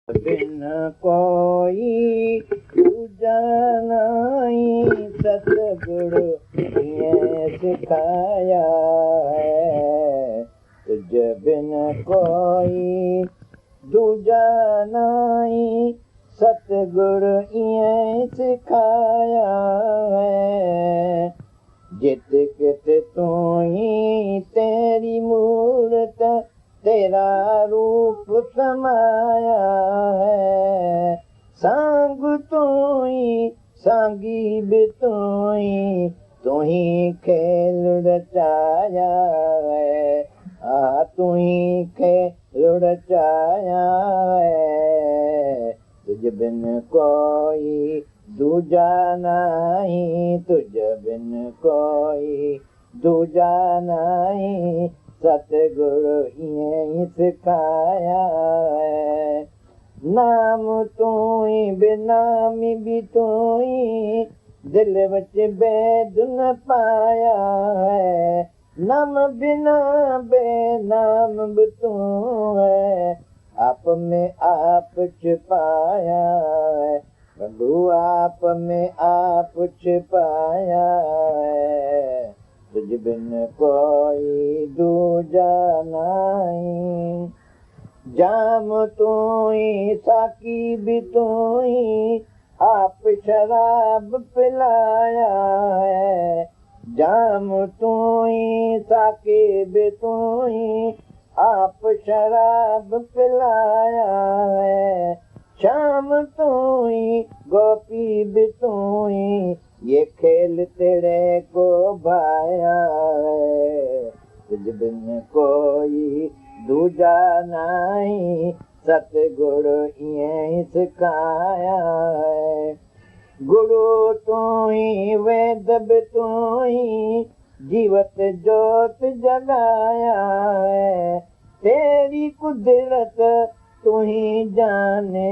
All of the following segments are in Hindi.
बिन कोई दूजा नहीं सतगुरु ये सिखाया है। तुझ बिन कोई दूजा नहीं सतगुरु ये सिखाया है। जित कित तू ही तेरी मूरत तेरा रूप समाया है। सांग तू ही सांगी भी तू ही खेल रचाया है। तू ही खेल रचाया है। तुझ बिन कोई दूजा नहीं, तुझ बिन कोई दूजा नहीं सतगुरु ये सिखाया है। नाम तू ही बेनामी भी तू ही दिल विच बैद न पाया है। नाम बिना बेनाम भी तू है आप में आप छिपाया है। प्रभु आप में आप छिपाया है। तुझ बिन कोई दूजा नहीं। जाम तू ही साकी भी तू ही आप शराब पिलाया है। जाम तू ही साकी भी तू ही आप शराब पिलाया है। शाम तू ही गोपी भी तू ही ये खेल तेरे को भाया है। तुझ बिन कोई दूजा नहीं सतगुरु ये सिखाया है। गुरु तू ही वेद भी तू ही जीवत जोत जगाया है। तेरी कुदरत तू ही जाने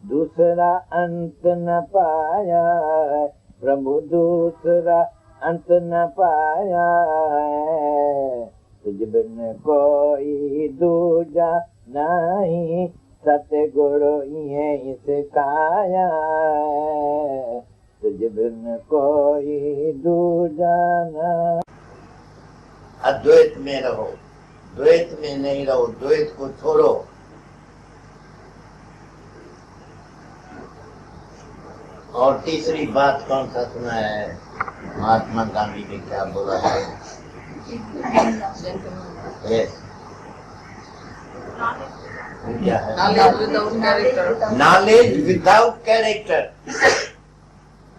दूसरा अंत न पाया है। प्रभु दूसरा अंत न पाया है। तुझ बिन कोई दूजा नहीं सतगुरु ये सिखाया है। तुझ बिन कोई दूजा नहीं। अद्वैत में रहो, द्वैत में नहीं रहो, द्वैत को छोड़ो। और तीसरी बात कौन सा सुना है? महात्मा गांधी ने क्या बोला है? yes. क्या है? Knowledge without character.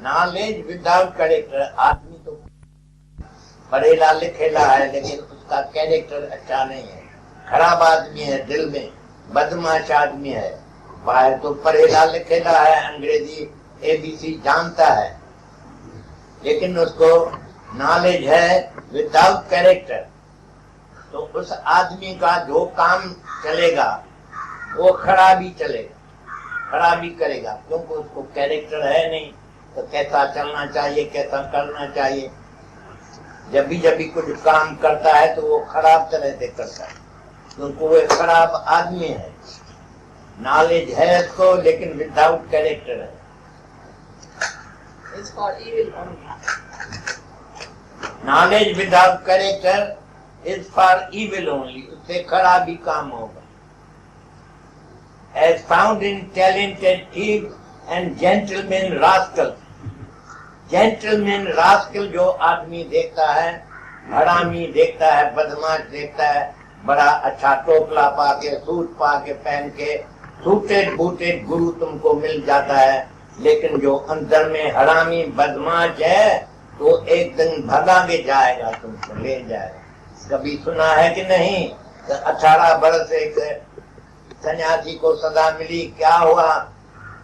Knowledge without character. आदमी तो पढ़ेला लिखेला है लेकिन उसका कैरेक्टर अच्छा नहीं है। खराब आदमी है, दिल में बदमाश आदमी है। बाहर तो पढ़ेला लिखेला है, अंग्रेजी ABC जानता है, लेकिन उसको नॉलेज है विदाउट कैरेक्टर। तो उस आदमी का जो काम चलेगा वो खराबी चलेगा, खराबी करेगा, क्योंकि उसको कैरेक्टर है नहीं। तो कैसा चलना चाहिए, कैसा करना चाहिए। जब भी कुछ काम करता है तो वो खराब तरह से करता है, क्योंकि वो एक खराब आदमी है। नॉलेज है उसको लेकिन विदाउट कैरेक्टर है। It's for evil only. Knowledge without character is for evil only. उससे खराबी काम होगा। As found in talented thieves and gentlemen rascals. Gentleman rascal जो आदमी देखता है, हरामी देखता है, बदमाश देखता है, बड़ा अच्छा टोपला पा के, सूट पा के पहन के, सूटेड बूटेड गुरु तुमको मिल जाता है, लेकिन जो अंदर में हरामी बदमाश है तो एक दिन भगा के जाएगा, तुमको ले जाएगा। कभी सुना है कि नहीं? 18 बरस एक सन्यासी को सजा मिली, क्या हुआ?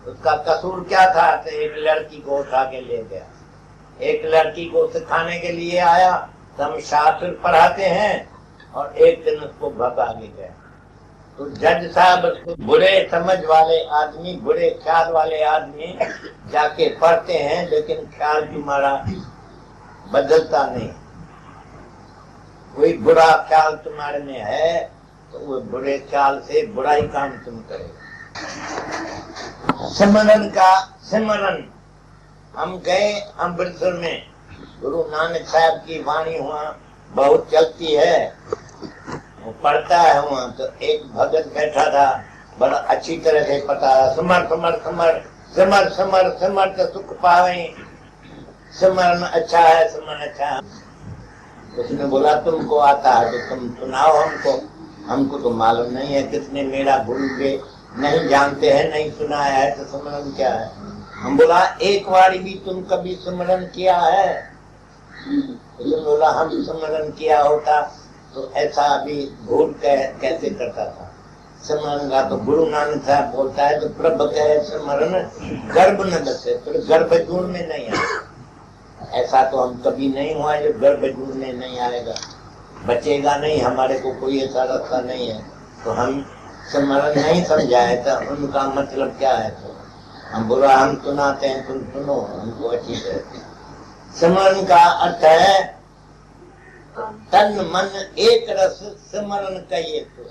उसका कसूर क्या था? तो एक लड़की को उठा के ले गया। एक लड़की को सिखाने के लिए आया, हम शास्त्र पढ़ाते हैं, और एक दिन उसको भगा के गया। तो जज साहब उसको बुरे समझ वाले आदमी, बुरे ख्याल वाले आदमी जाके पढ़ते हैं, लेकिन ख्याल तुम्हारा बदलता नहीं। कोई बुरा ख्याल तुम्हारे में है तो वो बुरे ख्याल से बुरा ही काम तुम करेगा। सिमरन का सिमरन। हम गए अमृतसर में, गुरु नानक साहब की वाणी वहाँ बहुत चलती है, वो पढ़ता है वहाँ। तो एक भगत बैठा था, बड़ा अच्छी तरह से पता है, सिमर सिमर सिमर सिमर सिमर सिमर तो सुख पावे, सिमरन अच्छा है, सिमरन अच्छा है। उसने बोला तुमको आता है तो तुम सुनाओ हमको, हमको तो मालूम नहीं है, कितने मेरा गुरु के नहीं जानते हैं, नहीं सुनाया है, तो सिमरन क्या है। हम बोला एक बारी भी तुम कभी सिमरन किया है? उसने बोला हम सिमरन किया होता तो ऐसा अभी भूल कैसे करता था। सिमरन का तो गुरु नानक साहब बोलता है, तो प्रभ कहे सिमरन गर्भ न बसे, तो गर्भ जून में नहीं आए। ऐसा तो हम कभी नहीं हुआ जो गर्भ जून में नहीं आएगा, बचेगा नहीं, हमारे को कोई ऐसा रास्ता नहीं है। तो हम सिमरन नहीं समझाए तो उनका मतलब क्या है? तो हम बोला हम सुनाते हैं, तुम सुनो हमको अच्छी तरह। सिमरन का अर्थ है तन मन एक रस सिमरन कहिए। तो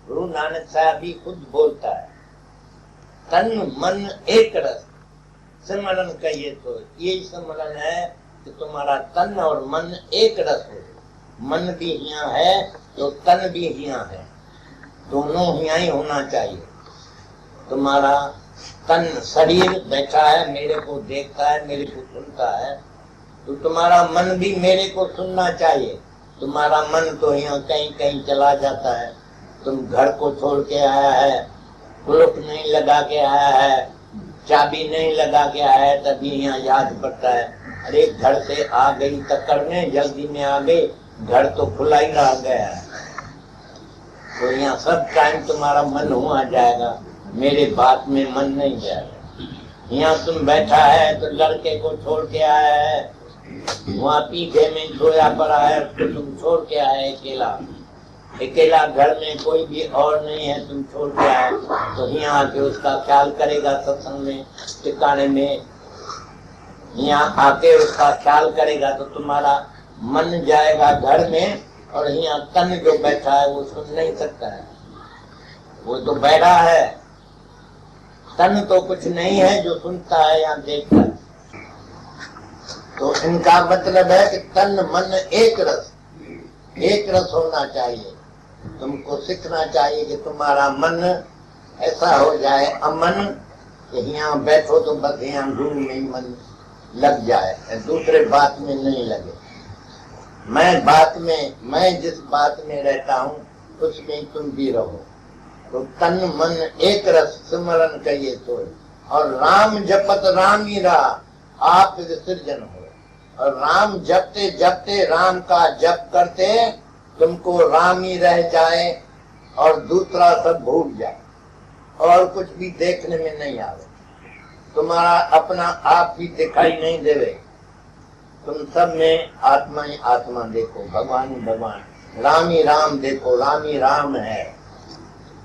गुरु नानक साहब भी खुद बोलता है, तन मन एक रस सिमरन कहिए। तो ये सिमरन है कि तुम्हारा तन और मन एक रस हो। मन भी यहाँ है तो तन भी यहाँ है, दोनों यहाँ ही होना चाहिए। तुम्हारा तन शरीर बैठा है, मेरे को देखता है, मेरे को सुनता है, तो तुम्हारा मन भी मेरे को सुनना चाहिए। तुम्हारा मन तो यहाँ कहीं कहीं चला जाता है। तुम घर को छोड़ के आया है, क्लॉक नहीं लगा के आया है, चाबी नहीं लगा के आया है, तभी यहाँ याद पड़ता है, अरे घर से आ गई करने, जल्दी में आ गई, घर तो खुला ही रह गया है। तो यहाँ सब टाइम तुम्हारा मन हुआ जाएगा, मेरे बात में मन नहीं जाएगा। यहाँ तुम बैठा है तो लड़के को छोड़ के आया है, वहाँ पीछे में सोया पड़ा है, तो तुम छोड़ के आए अकेला, अकेला घर में कोई भी और नहीं है, तुम छोड़ के आए, तो यहाँ आके उसका ख्याल करेगा, सत्संग में ठिकाने में यहाँ आके उसका ख्याल करेगा, तो तुम्हारा मन जाएगा घर में, और यहाँ तन जो बैठा है वो सुन नहीं सकता है, वो तो बैठा है। तन तो कुछ नहीं है जो सुनता है या देखता है। तो इनका मतलब है कि तन मन एक रस होना चाहिए। तुमको सीखना चाहिए कि तुम्हारा मन ऐसा हो जाए अमन, कि यहाँ बैठो तो बस यहाँ गुरु में मन लग जाए, दूसरे बात में नहीं लगे। मैं जिस बात में रहता हूँ उसमें तुम भी रहो। तो तन मन एक रस सिमरन कहिए तो, और राम जपत राम ही रहा, आप विसर्जन हो। और राम जपते जपते, राम का जप करते तुमको राम ही रह जाए और दूसरा सब भूल जाए, और कुछ भी देखने में नहीं आवे, तुम्हारा अपना आप भी दिखाई नहीं देवे। तुम सब में आत्मा ही आत्मा देखो, भगवान ही भगवान, राम ही राम देखो, राम ही राम है,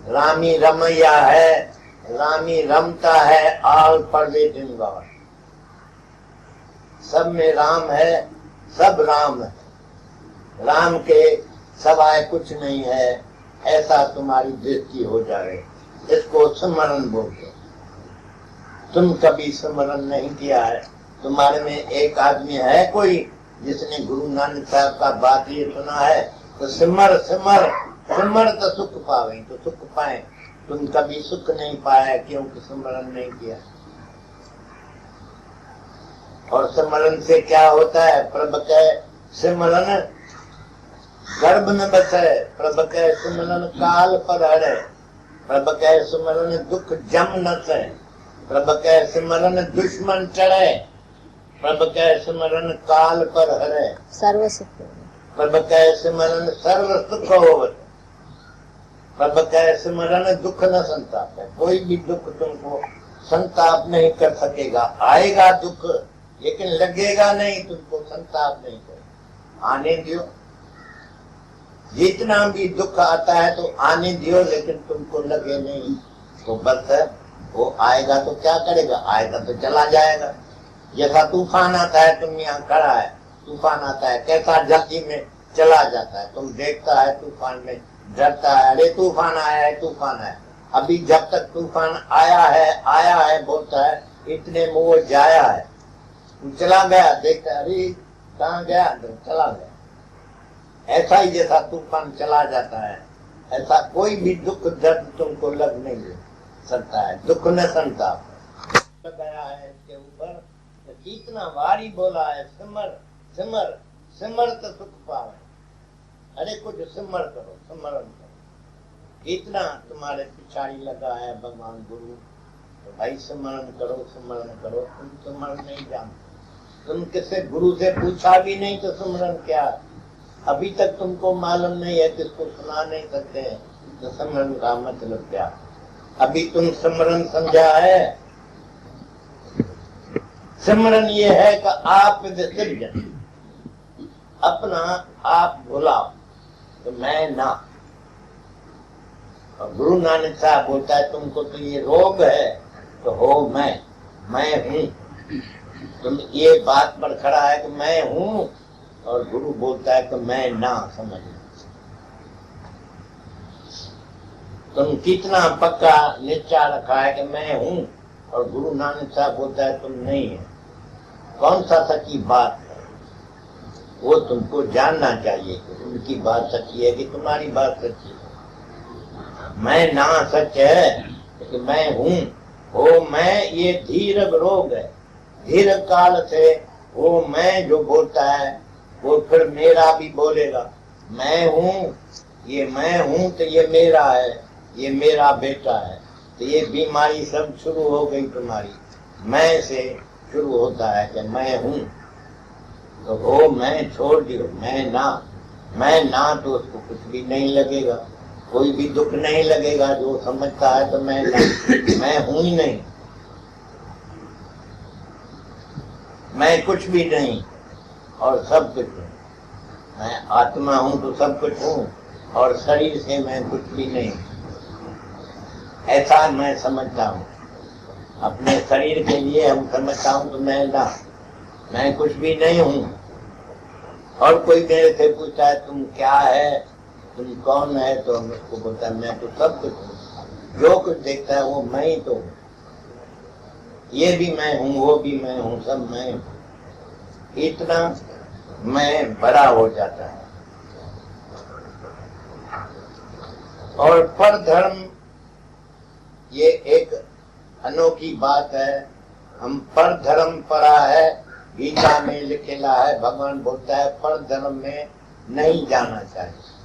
राम ही रमैया है, राम ही रमता है, ऑल परवेडिंग गॉड। सब में राम है, सब राम है, राम के सवाए कुछ नहीं है, ऐसा तुम्हारी दृष्टि हो जाए। इसको स्मरण बोलते। तुम कभी स्मरण नहीं किया है? तुम्हारे में एक आदमी है कोई जिसने गुरु नानक साहब का बात ये सुना है? तो सिमर सिमर सिमर तो सुख पावे, तो सुख पाए। तुम कभी सुख नहीं पाया क्योंकि स्मरण नहीं किया। और स्मरण से क्या होता है? प्रभ कहे सिमरन गर्भ न बसे, प्रभ कहे सिमरन काल पर हरे, प्रभ कहे सिमरन दुख जम न से, प्रभ कहे सिमरन दुश्मन चढ़े, प्रभ कहे सिमरन काल पर हरे, सर्व सुख, प्रभ कहे सिमरन सर्व सुख होवत, प्रभ कहे सिमरन दुख न संताप है। कोई भी दुख तुमको संताप नहीं कर सकेगा। आएगा दुख लेकिन लगेगा नहीं, तुमको संताप नहीं कर। आने दियो, जितना भी दुख आता है तो आने दियो, लेकिन तुमको लगे नहीं तो बस है। वो आएगा तो क्या करेगा? आएगा तो चला जाएगा। जैसा तूफान आता है, तुम यहाँ खड़ा है, तूफान आता है, कैसा जल्दी में चला जाता है। तुम देखता है तूफान में, डरता है, अरे तूफान आया है, तूफान आया, अभी जब तक तूफान आया है बोलता है, इतने में वो जाया है, चला गया, देखता अरे कहाँ गया, तो चला गया। ऐसा ही जैसा तूफान चला जाता है, ऐसा कोई भी दुख दर्द तुमको लग नहीं सकता है। दुख न संताप गया है इसके ऊपर, तो कितना भारी बोला है, सिमर सिमर सिमर तो सुख पावे। अरे कुछ सिमर करो, सिमरन करो। इतना तुम्हारे पिछाड़ी लगा है भगवान गुरु, तो भाई सिमरन करो, सिमरन करो। तुम सिमरन नहीं जानते, तुम किसी गुरु से पूछा भी नहीं तो सिमरन क्या, अभी तक तुमको मालूम नहीं है, किसको सुना नहीं सकते हैं, तो सिमरन का मतलब क्या। अभी तुम सिमरन समझा है, सिमरन ये है कि आप विसर्जन, अपना आप भुलाओ, तो मैं ना। और गुरु नानक साहब बोलता है तुमको तो ये रोग है, तो हो मैं हूँ। तुम ये बात पर खड़ा है कि मैं हूँ, और गुरु बोलता है कि मैं ना, समझ। तुम कितना पक्का निश्चय रखा है कि मैं हूँ, और गुरु नानक साहब बोलता है तुम नहीं है। कौन सा सच्ची बात है, वो तुमको जानना चाहिए कि उनकी बात सच्ची है कि तुम्हारी बात सच्ची है। मैं ना सच है कि मैं हूँ, वो मैं ये धीरज रोग है। धीरज काल से वो मैं जो बोलता है वो फिर मेरा भी बोलेगा। मैं हूँ, ये मैं हूँ, तो ये मेरा है, ये मेरा बेटा है। तो ये बीमारी सब शुरू हो गई तुम्हारी, मैं से शुरू होता है कि मैं हूँ, तो वो मैं छोड़ दियो, मैं ना, तो उसको कुछ भी नहीं लगेगा, कोई भी दुख नहीं लगेगा। जो समझता है तो मैं ना, मैं हूँ ही नहीं, मैं कुछ भी नहीं और सब कुछ हूँ। मैं आत्मा हूँ तो सब कुछ हूँ, और शरीर से मैं कुछ भी नहीं, ऐसा मैं समझता हूँ। अपने शरीर के लिए हम समझता हूँ तो मैं कुछ भी नहीं हूँ। और कोई मेरे से पूछता है तुम क्या है, तुम कौन है, तो हम उसको बोलता है मैं तो सब कुछ हूँ। जो कुछ देखता है वो मैं ही तो हूँ, ये भी मैं हूँ, वो भी मैं हूँ, सब मैं हूँ। इतना मैं बड़ा हो जाता है। और पर धर्म ये एक अनोखी बात है। हम पर धर्म पढ़ा है, गीता में लिखेला है, भगवान बोलता है पर धर्म में नहीं जाना चाहिए।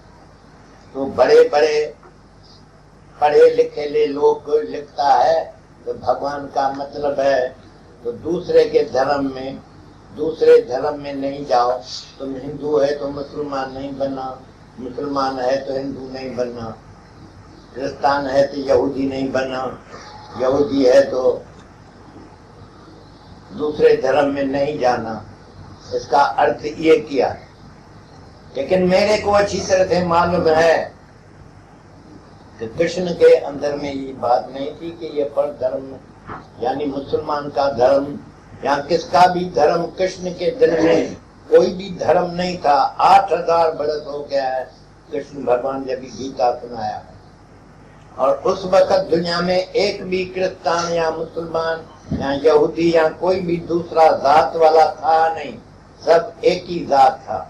तो बड़े बड़े पढ़े लिखे लोग लिखता है तो भगवान का मतलब है तो दूसरे धर्म में नहीं जाओ। तुम हिंदू है तो मुसलमान नहीं बनना, मुसलमान है तो हिंदू नहीं बनना, क्रिस्तान है तो यहूदी नहीं बनना, यहूदी है तो दूसरे धर्म में नहीं जाना। इसका अर्थ ये किया, लेकिन मेरे को अच्छी तरह से मालूम है कि कृष्ण के अंदर में ये बात नहीं थी कि ये पर धर्म यानी मुसलमान का धर्म या किसका भी धर्म। कृष्ण के दिन में कोई भी धर्म नहीं था। 8000 बरस हो गया है कृष्ण भगवान जब गीता सुनाया, और उस वक्त दुनिया में एक भी क्रिस्तान या मुसलमान या यहूदी या कोई भी दूसरा जात वाला था नहीं, सब एक ही जात था,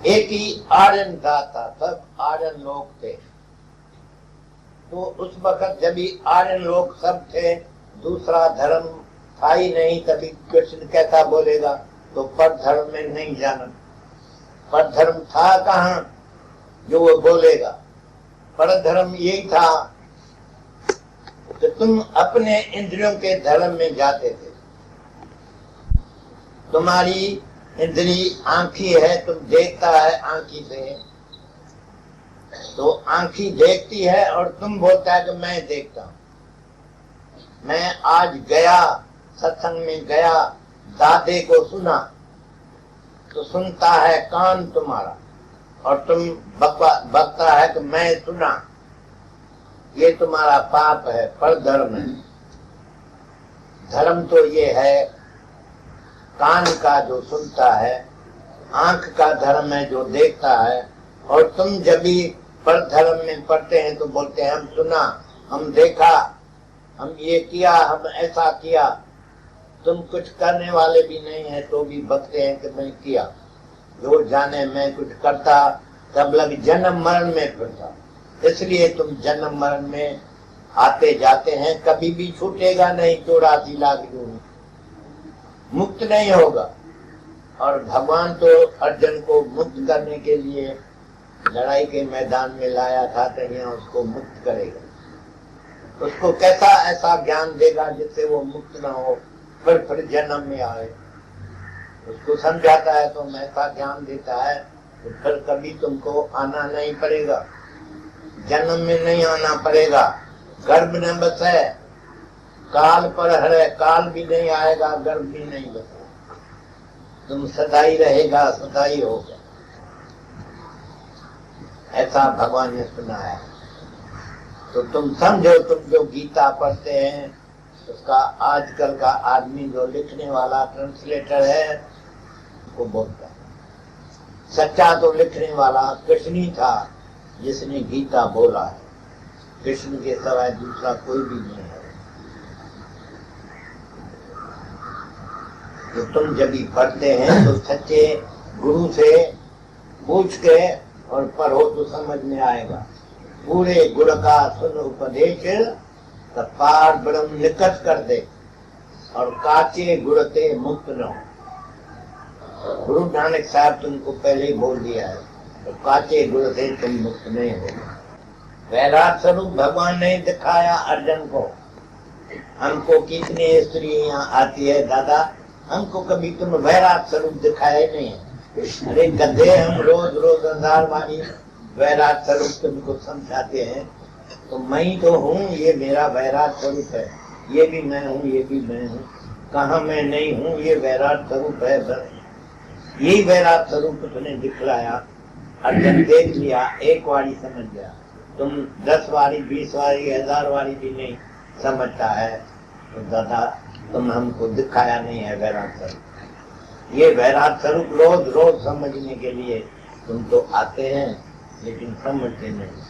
एक ही आर्यन जात था, सब आर्यन लोग थे। तो उस वक्त जब भी आर्यन लोग सब थे, दूसरा धर्म था ही नहीं, तभी कृष्ण कैसा बोलेगा तो पर धर्म में नहीं जाना। पर धर्म था कहाँ जो वो बोलेगा। पर धर्म यही था कि तुम अपने इंद्रियों के धर्म में जाते थे। तुम्हारी इंद्री आंखी है, तुम देखता है आंखी से, तो आंखी देखती है और तुम बोलता है कि मैं देखता हूं। मैं आज गया सत्संग में गया, दादे को सुना, तो सुनता है कान तुम्हारा और तुम बकता है कि मैं सुना। ये तुम्हारा पाप है, पर धर्म है। धर्म तो ये है कान का जो सुनता है, आंख का धर्म है जो देखता है। और तुम जब भी पर धर्म में पढ़ते हैं तो बोलते हैं हम सुना, हम देखा, हम ये किया, हम ऐसा किया। तुम कुछ करने वाले भी नहीं है तो भी बकते हैं कि मैं किया। जो जाने मैं कुछ करता तब लग जन्म मरण में फिरता। इसलिए तुम जन्म मरण में आते जाते हैं, कभी भी छूटेगा नहीं 84 लाख योनि, मुक्त नहीं होगा। और भगवान तो अर्जुन को मुक्त करने के लिए लड़ाई के मैदान में लाया था, तो यहाँ उसको मुक्त करेगा। उसको कैसा ऐसा ज्ञान देगा जिससे वो मुक्त ना हो, फिर जन्म में आए। उसको समझाता है तो ऐसा ज्ञान देता है तो फिर कभी तुमको आना नहीं पड़ेगा, जन्म में नहीं आना पड़ेगा। गर्भ न बसे काल पर हरे, काल भी नहीं आएगा, गर्भ भी नहीं बसे, तुम सदाई रहेगा, सदाई होगा। ऐसा भगवान ने सुना है। तो तुम समझो, तुम जो गीता पढ़ते हैं उसका आजकल का आदमी जो लिखने वाला ट्रांसलेटर है वो बोलता है। सच्चा तो लिखने वाला कृष्ण ही था जिसने गीता बोला है। कृष्ण के सिवाय दूसरा कोई भी नहीं है। तो तुम जब भी पढ़ते हैं तो सच्चे गुरु से पूछ के और पढ़ो तो समझ में आएगा। पूरे गुण का सुन उपदेश तो पार ब्रह्म निकट कर दे, और काचे गुणते मुक्त न हो। गुरु नानक साहब तुमको पहले ही बोल दिया है, तो काचे गुण से तुम मुक्त नहीं हो। वैराग स्वरूप भगवान ने दिखाया अर्जुन को। हमको कितनी स्त्री यहाँ आती है दादा, हमको कभी तुम वैराग स्वरूप दिखाया नहीं है। अरे गधे, हम रोज रोज अंधार वाली वैराग स्वरूप तुमको समझाते हैं। तो मैं ही तो हूँ, ये मेरा वैराग स्वरूप है, ये भी मैं हूँ, ये भी मैं हूँ। कहाँ मैं नहीं हूँ, ये वैराग स्वरूप है। यही वैराग स्वरूप तुमने दिखलाया। अर्जुन देख लिया, एक वारी समझ गया। तुम 10 वारी 20 वारी 1000 वारी भी नहीं समझता है तो दादा तुम हमको दिखाया नहीं है वैराग स्वरूप। ये वैराग स्वरूप रोज रोज समझने के लिए तुम तो आते हैं लेकिन समझते नहीं।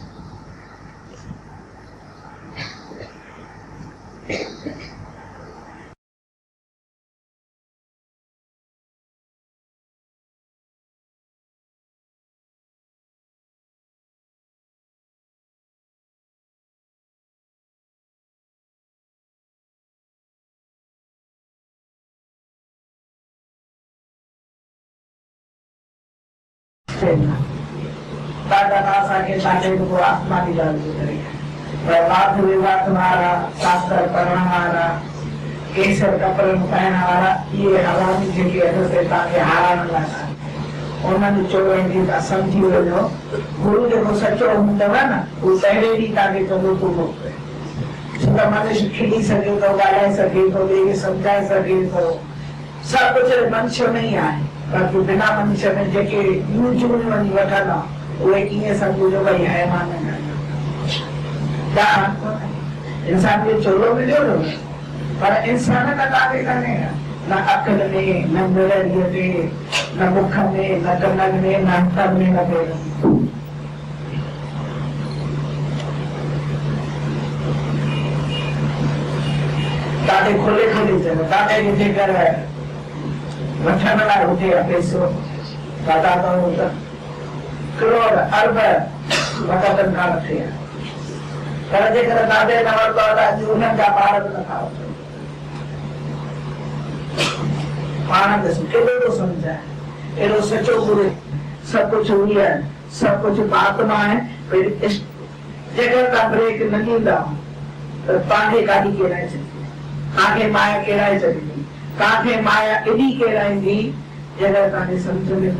आसमानी तुम्हारा शास्त्र पढ़ने वाला केसर कपड़े पहनने वाला ये हवानी जगह से ताकि हारा न लगा। उन्होंने चोरी का समझी वजो गुरु जो सचो हूंदव न वो पहिरे डी ताकि चलो तो मोकले। छो मनुष्य खिली सके तो ॻाल्हाए सके तो ॿिए समझाए सके तो सब कुछ मनुष्य नहीं आहे। बाक़ी बिना मनुष्य में जेके यूज वञी वठंदा उहे कीअं सम्झो जो भई हैवान इंसान के चोलो मिलियो पर इंसान का काबे करने न अकल में न मिररिय में न मुख में न कनन में न अंतर में न पेर ताते खोले खोले चलो ताते मुझे कर वठन लाइ हुजे पैसो दादा तो करोड़ अरब वक़्तन खां मथे पर जेकर दादे न वरतो आहे उन्हनि जा ॿार बि नथा वठनि। पाण ॾिसो केॾो थो सम्झाए, एॾो सचो गुरु, सभु कुझु हुई आहे, सभु कुझु आत्मा आहे। जेकर तव्हां ब्रेक न ॾींदा त तव्हांखे गाॾी केराए छॾींदी, तव्हांखे माया केराए छॾींदी, तव्हांखे माया एॾी केराईंदी जेकर तव्हांखे सम्झ में न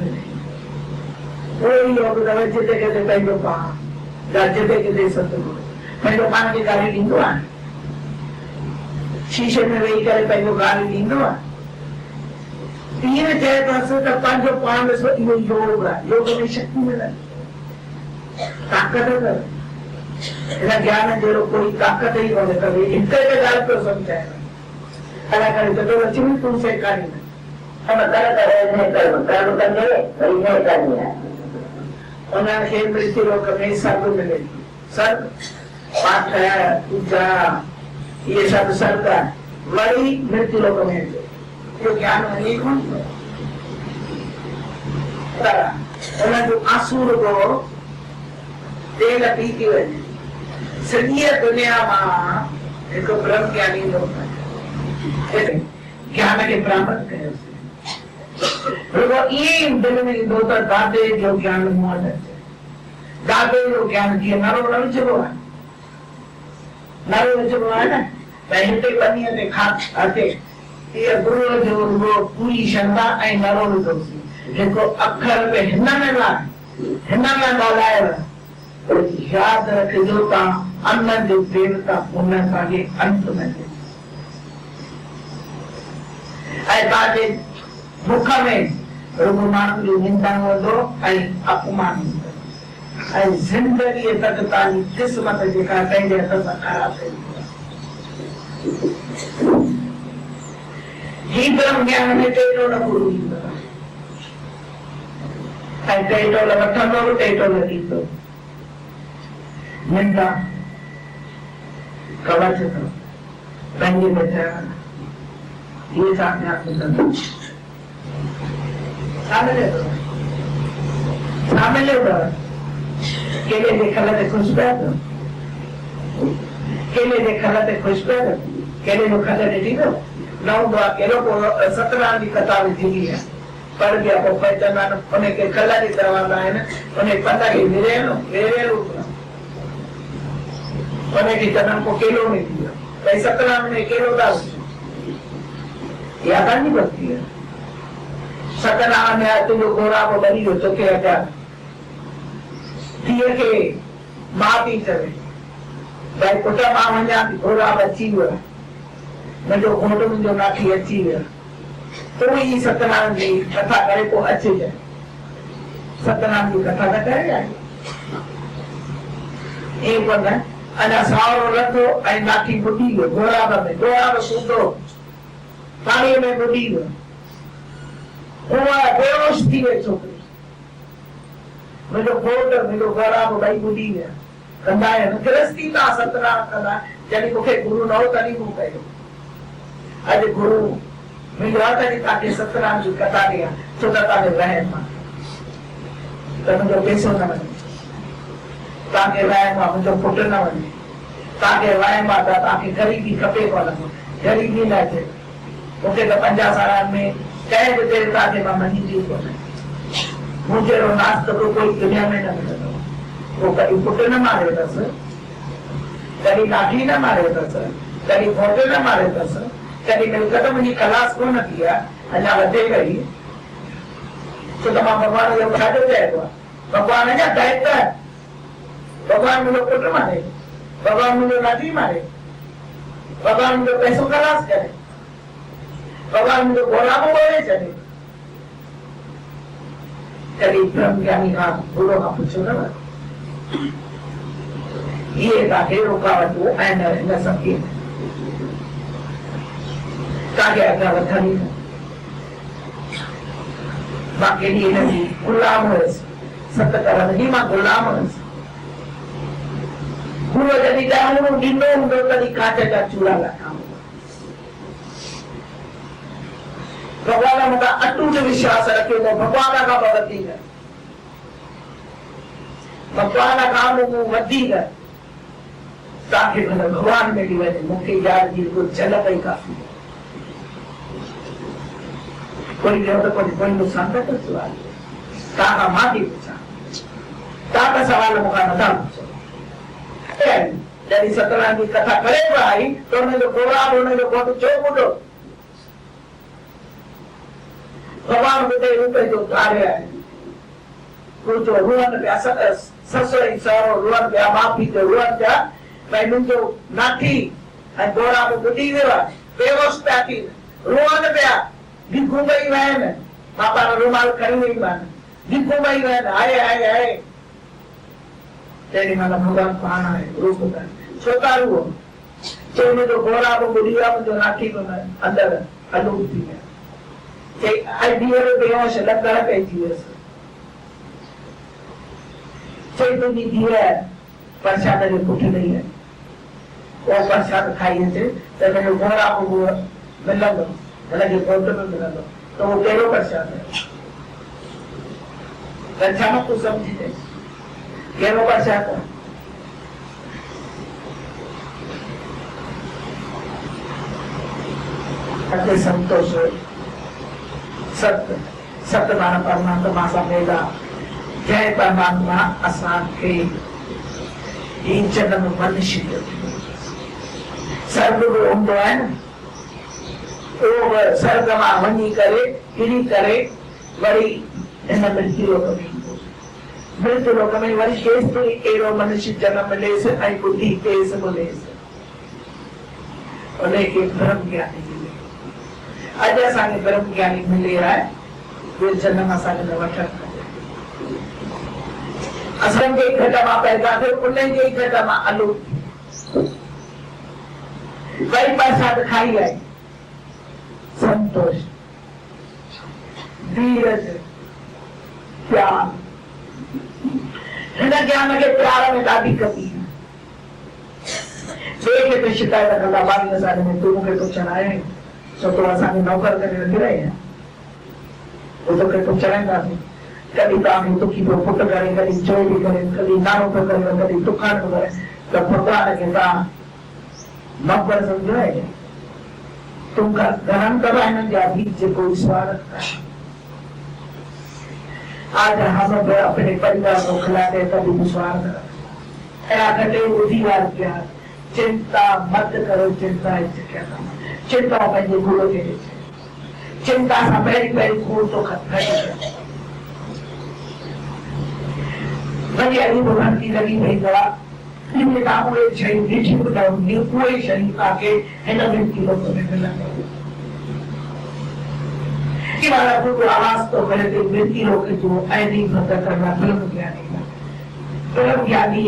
कोई योग अथव जिते किथे पंहिंजो पाण या जिते किथे सतगुरु पंहिंजो पाण खे गाली ॾींदो आहे। शीशे में वेही करे पंहिंजो गाली ॾींदो आहे। ईअं चए थो त पंहिंजो पाण ॾिसो, इहो योग आहे। योग में शक्ति मिलंदी, ताक़त अथव। हिन ज्ञान जहिड़ो कोई ताक़त ई कोन्हे त हिकु हिकु ॻाल्हि पियो सम्झाए अला करे चवंदो अची वञ तूं सेखारींदे। कर्म कंदे वरी न करणी आहे। उन्हें मृत्यु लोक में स्वर्ग मिलेगी। स्वर्ग पाठ है पूजा ये सब स्वर्ग वही मृत्यु लोक में जो ज्ञान नहीं कौन उन्हें जो आसुर को तेल पीती हुई सॼी दुनिया में एक ब्रह्म ज्ञानी लोग ज्ञान के प्राप्त करे ये दिल में दो तो दादे जो ज्ञान मुआ दादे जो ज्ञान दिए नारो रचबो है ना पहले बनिए ते खात आते ये गुरु जो वो पूरी क्षमता ऐ नारो जो जेको अखर पे हिन्ना में ॻाल्हाए याद रखिजो ता अन्न जो देवता उन सागे अंत में ऐ ताजे मुख में रुगो माण्हू जो निंदा हूंदो ऐं अपमान हूंदो ऐं ज़िंदगी तक ताजी क़िस्मत जेका पंहिंजे हथ सां ख़राब थी ही ब्रह्म ज्ञान में टेटो न गुरु ईंदो ऐं टेटो वठंदो बि टेटो ॾींदो निंदा कवच तो पंहिंजे में ठहण ये सामने ॿुधंदो सामने केले जे खल ते खुश पिया थो केले जे खल ते खुश पिया थो केले जो खल ॾिठी थो न हूंदो आहे केलो को सतनाम जी कथा बि थींदी आहे पढ़ गया पोइ पहचान उनखे खल जी चवंदा आहिनि उन पंध खे विरेलो उनखे चवनि पोइ केलो में थी वियो भई सतनाम में केलो था या कान्हे भक्ति है सतनाम में तुंहिंजो घोड़ा को ॿरी वियो तोखे अॻियां धीअ खे मां थी चवे भई पुट मां वञा थी घोड़ा अची वियो मुंहिंजो घोट मुंहिंजो नाठी अची वियो तूं ई सतनाम जी कथा करे पोइ अचिजांइ सतनाम जी कथा त करे आई ईअं कोन अञा सावरो लथो ऐं नाठी ॿुॾी वियो घोड़ा में सूधो पाणीअ में ॿुॾी वियो उहा बेहोश थी वई छोकिरी मुंहिंजो घोट मुंहिंजो घोड़ा ॿई ॿुॾी विया कंदा आहिनि गृहस्थी था सतनाम कंदा जॾहिं मूंखे गुरु न हो तॾहिं मूं कयो अॼु गुरु मुंहिंजो आहे तॾहिं तव्हांखे सतनाम जी कथा ॾियां छो त तव्हांजो रहम आहे त मुंहिंजो पैसो न वञे तव्हांखे रहम आहे मुंहिंजो पुटु न वञे तव्हांखे रहम आहे त तव्हांखे ग़रीबी खपे कोन ग़रीबी न अचे मूंखे त 50 सालनि में कंहिं बि देवता खे मां मञींदी कोन्हे मूं जहिड़ो नास्तिक कोई दुनिया में न मिलंदो पोइ कॾहिं पुटु न मारियो अथसि कॾहिं लाठी न मारियो अथसि कॾहिं घोटु न मारियो अथसि कॾहिं मिल्कत मुंहिंजी खलास कोन थी आहे अञा वधे गई छो त मां भॻवान जो ॾाढो चइबो आहे भॻवान जा दैत भॻवान मुंहिंजो पुटु मारे भॻवान मुंहिंजो लाठी मारे भॻवान मुंहिंजो पैसो खलास करे भगवान मुझे घोड़ा को बोले चले कभी ब्रह्म ज्ञानी का गुरु का पूछो ना ये ताकि रुकावट वो ऐन न सके ताकि अगर वथनी बाकी ये नहीं गुलाम है सत्य करा नहीं मां गुलाम है गुरु जदी जाऊं दिनो उन्दो तरी काचे का चूड़ा लगा भगवान मुझा अटूट विश्वास रखियो तो भगवान का भगती है भगवान का मुंह वधी है ताकि भगवान में भी वजह मुख्य यार जी को चल गई काफी कोई तो कोई नुकसान तो सवाल का माफी पूछा का सवाल मुका न था जब सतनाम की कथा करे भाई तो उन्हें जो घोड़ा उन्हें जो बहुत चो बुढ़ो भगवान बुद्धे रूप जो कार्य है कुछ रुअन पिया ससुरी सरो रुअन पिया माफी जो रुअन पिया भाई मुंहिंजो नाठी ऐं घोड़ा को ॿुॾी वियो आहे बेहोश पिया थी रुअन पिया भिखूं ॿई विया आहिनि मां पाण रुमाल खणी वई आहिनि भिखूं ॿई विया आहिनि हाय हाय हाय तेॾी महिल भॻवान पाण आहे रूप छो था रुओ चई मुंहिंजो घोड़ा को ॿुॾी वियो आहे मुंहिंजो नाठी को अंदरि हलूं थी विया बेहोश लॻण पइजी वियसि चई तुंहिंजी धीअ प्रसाद जो पुठ ॾेई आहे, उहो प्रसाद खाई अचे त हिनजो घोड़ा उहो मिलंदो, हिनजे घोट में मिलंदो, त उहो कहिड़ो प्रसाद आहे? छा तूं सम्झी जाए कहिड़ो प्रसाद आहे? अॻे संतोष सत्य सत्यनारायण परमात्मा सां मिला, जय परमात्मा असांखे ही जनम मनुष्य जो स्वर्ग बि हूंदो आहे न, उहो स्वर्ग मां वञी करे किरी करे वरी हिन मृत्यु लोक में ईंदो। मृत्यु लोक में वरी केसिताईं अहिड़ो मनुष्य जनम मिलेसि ऐं बुद्धि तेज़ मिलेसि, उनखे ब्रह्म ज्ञानी मिले। अॼु असांखे ब्रह्म ज्ञानी मिले आहे, उहे जनम असांखे न वठनि, असांजे घट मां पैदा थियो, उनजे घट मां हलो वरी प्रसाद खाई आई, संतोष, धीरज, प्यार। हिन ज्ञान खे प्यार में ॾाढी कमी आहे। ॿिए खे त शिकायत कंदा 22 साल में तूं मूंखे पुछण आयो, छो तो असांखे नौकर करे रखी रही आहे, तोखे पुछाईंदासीं। कॾहिं तव्हांखे दुखी पियो पुटु करे, कॾहिं चोरी करे, कॾहिं नारो पियो करे, कॾहिं दुकान पियो करे, त भॻवान खे तव्हां नौकर सम्झो आहे? तुम ग्रहण करो हिननि जा बीज कोई स्वार्थ है। आज हम अपने परिवार को खिलाते कभी स्वार्थ प्यार। चिंता मत करो, चिंता चिंता पंहिंजे गुरु खे चिंता सां पहिरीं पहिरीं कूड़ तो घटि वरी अॼु भॻवान की लॻी पई दवा उहे शयूं ॾिठी ॿुधायो, उहे शयूं तव्हांखे हिन मृत्यु लोक में मिलंदो। कि वाला गुरु आवाज तो करे मृत्यु लोक जो ऐं नहीं पता करना ब्रह्म ज्ञानी